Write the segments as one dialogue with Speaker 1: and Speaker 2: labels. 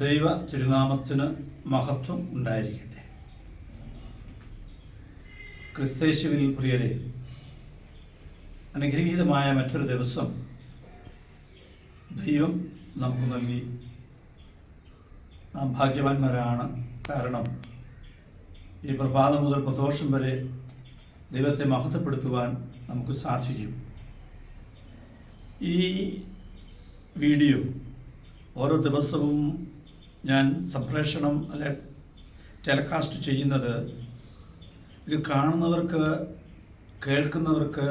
Speaker 1: ദൈവ തിരുനാമത്തിന് മഹത്വം ഉണ്ടായിരിക്കട്ടെ. ക്രിസ്തേശുവിൽ പ്രിയരെ, അനുഗ്രഹീതമായ മറ്റൊരു ദിവസം ദൈവം നമുക്ക് നൽകി. നാം ഭാഗ്യവാന്മാരാണ്. കാരണം ഈ പ്രഭാതം മുതൽ പ്രദോഷം വരെ ദൈവത്തെ മഹത്വപ്പെടുത്തുവാൻ നമുക്ക് സാധിക്കും. ഈ വീഡിയോ ഓരോ ദിവസവും ഞാൻ സംപ്രേഷണം അല്ലെ ടെലികാസ്റ്റ് ചെയ്യുന്നത് ഇത് കാണുന്നവർക്ക്, കേൾക്കുന്നവർക്ക്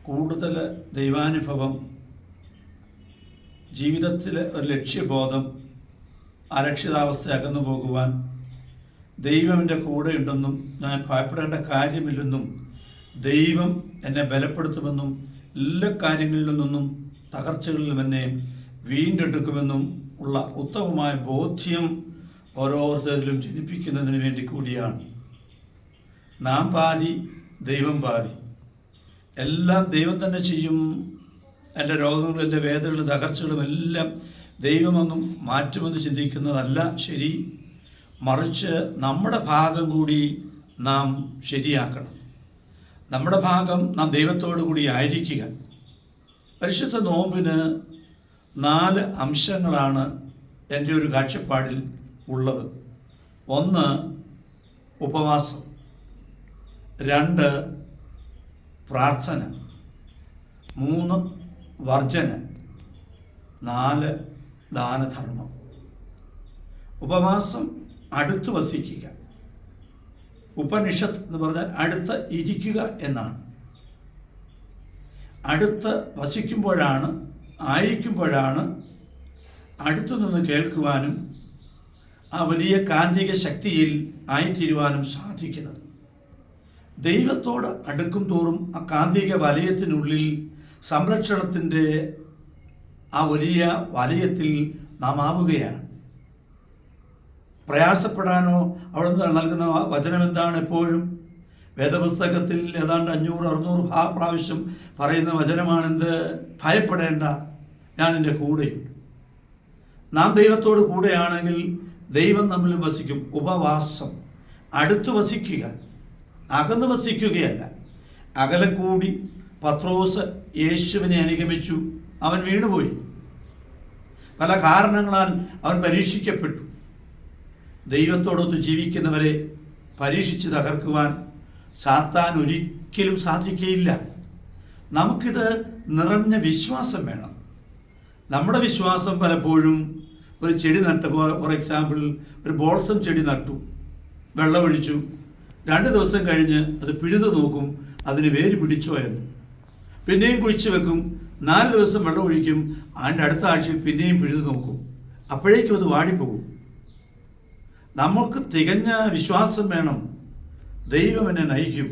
Speaker 1: കൂടുതൽ ദൈവാനുഭവം, ജീവിതത്തിൽ ഒരു ലക്ഷ്യബോധം, അരക്ഷിതാവസ്ഥ അകന്നു പോകുവാൻ, ദൈവം എൻ്റെ കൂടെയുണ്ടെന്നും ഞാൻ ഭയപ്പെടേണ്ട കാര്യമില്ലെന്നും ദൈവം എന്നെ ബലപ്പെടുത്തുമെന്നും എല്ലാ കാര്യങ്ങളിൽ നിന്നും തകർച്ചകളിലും എന്നെ വീണ്ടെടുക്കുമെന്നും ഉള്ള ഉത്തമമായ ബോധ്യം ഓരോരുത്തരിലും ജനിപ്പിക്കുന്നതിന് വേണ്ടി കൂടിയാണ്. നാം പാതി, ദൈവം പാതി. എല്ലാം ദൈവം തന്നെ ചെയ്യും. എൻ്റെ രോഗങ്ങളും എൻ്റെ വേദനകളും തകർച്ചകളും എല്ലാം ദൈവമൊന്നും മാറ്റുമെന്ന് ചിന്തിക്കുന്നതല്ല ശരി. മറിച്ച് നമ്മുടെ ഭാഗം കൂടി നാം ശരിയാക്കണം. നമ്മുടെ ഭാഗം നാം ദൈവത്തോടു കൂടി ആയിരിക്കുക. പരിശുദ്ധ നോമ്പിന് 4 അംശങ്ങളാണ് എൻ്റെ ഒരു കാഴ്ചപ്പാടിൽ ഉള്ളത്. 1 ഉപവാസം, 2 പ്രാർത്ഥന, 3 വർജന, 4 ദാനധർമ്മം. ഉപവാസം അടുത്ത് വസിക്കുക. ഉപനിഷത്ത് എന്ന് പറഞ്ഞാൽ അടുത്ത് ഇരിക്കുക എന്നാണ്. അടുത്ത് വസിക്കുമ്പോഴാണ്, ആയിരിക്കുമ്പോഴാണ് അടുത്തു നിന്ന് കേൾക്കുവാനും ആ വലിയ കാന്തിക ശക്തിയിൽ ആയിത്തീരുവാനും സാധിക്കുന്നത്. ദൈവത്തോട് അടുക്കും തോറും ആ കാന്തിക വലയത്തിനുള്ളിൽ, സംരക്ഷണത്തിൻ്റെ ആ വലിയ വലയത്തിൽ നാം ആവുകയാണ്. പ്രയാസപ്പെടാനോ അവിടെ നൽകുന്ന വചനം എന്താണ്? എപ്പോഴും വേദപുസ്തകത്തിൽ ഏതാണ്ട് 500-600 പ്രാവശ്യം പറയുന്ന വചനമാണെന്ത്? ഭയപ്പെടേണ്ട, ഞാൻ എൻ്റെ കൂടെയുണ്ട്. നാം ദൈവത്തോട് കൂടെയാണെങ്കിൽ ദൈവം നമ്മിൽ വസിക്കും. ഉപവാസം, അടുത്ത് വസിക്കുക, അകന്ന് വസിക്കുകയല്ല. അകലെ കൂടി പത്രോസ് യേശുവിനെ അനുഗമിച്ചു. അവൻ വീണുപോയി. പല കാരണങ്ങളാൽ അവൻ പരീക്ഷിക്കപ്പെട്ടു. ദൈവത്തോടൊത്ത് ജീവിക്കുന്നവരെ പരീക്ഷിച്ച് തകർക്കുവാൻ സാത്താൻ ഒരിക്കലും സാധിക്കുകയില്ല. നമുക്കിത് നിറഞ്ഞ വിശ്വാസം വേണം. നമ്മുടെ വിശ്വാസം പലപ്പോഴും ഒരു ചെടി നട്ട്, ഫോർ എക്സാമ്പിൾ ഒരു ബോൾസം ചെടി നട്ടു, വെള്ളമൊഴിച്ചു, 2 ദിവസം കഴിഞ്ഞ് അത് പിഴുതു നോക്കും അതിന് വേര് പിടിച്ചോ എന്ന്. പിന്നെയും കുഴിച്ചു വെക്കും, 4 ദിവസം വെള്ളമൊഴിക്കും, അതിൻ്റെ അടുത്ത ആഴ്ചയിൽ പിന്നെയും പിഴുതു നോക്കും. അപ്പോഴേക്കും അത് വാടിപ്പോകും. നമുക്ക് തികഞ്ഞ വിശ്വാസം വേണം. ദൈവം എന്നെ നയിക്കും.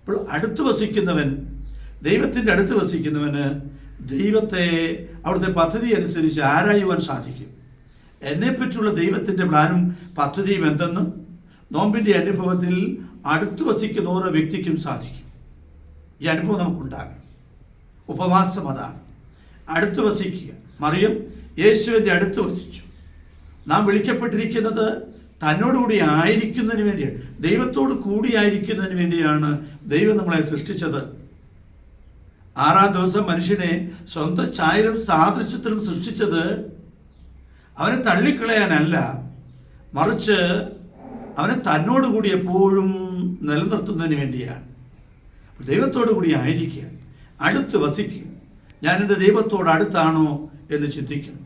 Speaker 1: അപ്പോൾ അടുത്ത് വസിക്കുന്നവൻ, ദൈവത്തിൻ്റെ അടുത്ത് വസിക്കുന്നവന് ദൈവത്തെ അവിടുത്തെ പദ്ധതി അനുസരിച്ച് ആരായുവാൻ സാധിക്കും. എന്നെപ്പറ്റിയുള്ള ദൈവത്തിൻ്റെ പ്ലാനും പദ്ധതിയും എന്തെന്ന് നോമ്പിൻ്റെ അനുഭവത്തിൽ അടുത്ത് വസിക്കുന്ന ഓരോ വ്യക്തിക്കും സാധിക്കും. ഈ അനുഭവം നമുക്കുണ്ടാകണം. ഉപവാസം അതാണ്, അടുത്ത് വസിക്കുക. മറിയം യേശുവിൻ്റെ അടുത്ത് വസിച്ചു. നാം വിളിക്കപ്പെട്ടിരിക്കുന്നത് തന്നോടുകൂടി ആയിരിക്കുന്നതിന് വേണ്ടിയാണ്, ദൈവത്തോട് കൂടിയായിരിക്കുന്നതിന് വേണ്ടിയാണ് ദൈവം നമ്മളെ സൃഷ്ടിച്ചത്. 6-ാം ദിവസം മനുഷ്യനെ സ്വന്തം ഛായയിലും സാദൃശ്യത്തിലും സൃഷ്ടിച്ചത് അവനെ തള്ളിക്കളയാനല്ല, മറിച്ച് അവനെ തന്നോടുകൂടി എപ്പോഴും നിലനിർത്തുന്നതിന് വേണ്ടിയാണ്. ദൈവത്തോടു കൂടി ആയിരിക്കുക, അടുത്ത് വസിക്കുക. ഞാൻ എൻ്റെ ദൈവത്തോട് അടുത്താണോ എന്ന് ചിന്തിക്കണം.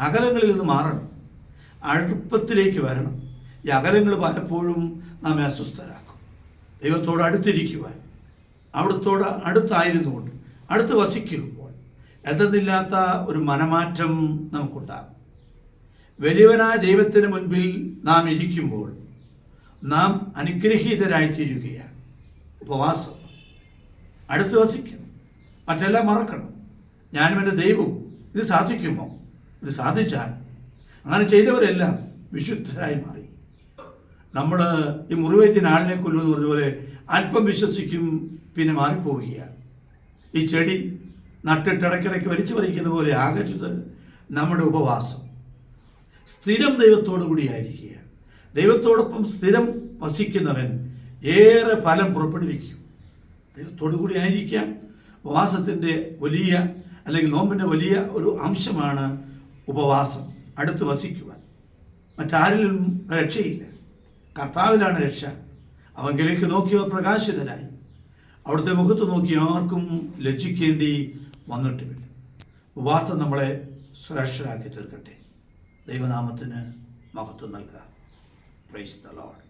Speaker 1: അകലങ്ങളിൽ നിന്ന് മാറണം, അടുപ്പത്തിലേക്ക് വരണം. ഈ അകലങ്ങൾ പലപ്പോഴും നമ്മെ അസ്വസ്ഥരാക്കും. ദൈവത്തോട് അടുത്തിരിക്കുവാൻ, അവിടത്തോട് അടുത്തായിരുന്നുകൊണ്ട് അടുത്ത് വസിക്കുമ്പോൾ എന്തെന്നില്ലാത്ത ഒരു മനമാറ്റം നമുക്കുണ്ടാകും. വലിയവനായ ദൈവത്തിന് മുൻപിൽ നാം ഇരിക്കുമ്പോൾ നാം അനുഗ്രഹീതരായിത്തീരുകയാണ്. ഉപവാസം, അടുത്ത് വസിക്കണം, മറ്റെല്ലാം മറക്കണം. ഞാനും എൻ്റെ ദൈവവും. ഇത് സാധിക്കുമോ? ഇത് സാധിച്ചാൽ അങ്ങനെ ചെയ്തവരെല്ലാം വിശുദ്ധരായി മാറി. നമ്മൾ ഈ മുറിവേറ്റിന് ആളിനെ കൊല്ലുമെന്ന് പറഞ്ഞതുപോലെ അല്പം വിശ്വസിക്കും, പിന്നെ മാറിപ്പോവുകയാണ്. ഈ ചെടി നട്ടിട്ട് ഇടയ്ക്കിടയ്ക്ക് വലിച്ചു പറിക്കുന്ന പോലെ ആകരുത് നമ്മുടെ ഉപവാസം. സ്ഥിരം ദൈവത്തോടു കൂടിയായിരിക്കുക. ദൈവത്തോടൊപ്പം സ്ഥിരം വസിക്കുന്നവൻ ഏറെ ഫലം പുറപ്പെടുവിക്കും. ദൈവത്തോടു കൂടി ആയിരിക്കാം. ഉപവാസത്തിൻ്റെ വലിയ അല്ലെങ്കിൽ നോമ്പിൻ്റെ വലിയ ഒരു അംശമാണ് ഉപവാസം, അടുത്ത് വസിക്കുവാൻ. മറ്റാരിലും രക്ഷയില്ല. കർത്താവിലാണ് രക്ഷ. അവങ്കിലേക്ക് നോക്കിയവർ പ്രകാശിതരായി. അവിടുത്തെ മുഖത്ത് നോക്കി ആർക്കും ലജ്ജിക്കേണ്ടി വന്നിട്ടുമില്ല. ഉപവാസം നമ്മളെ ശ്രേഷ്ഠരാക്കി തീർക്കട്ടെ. ദൈവനാമത്തിന് മഹത്വം നൽകുക. Praise the Lord.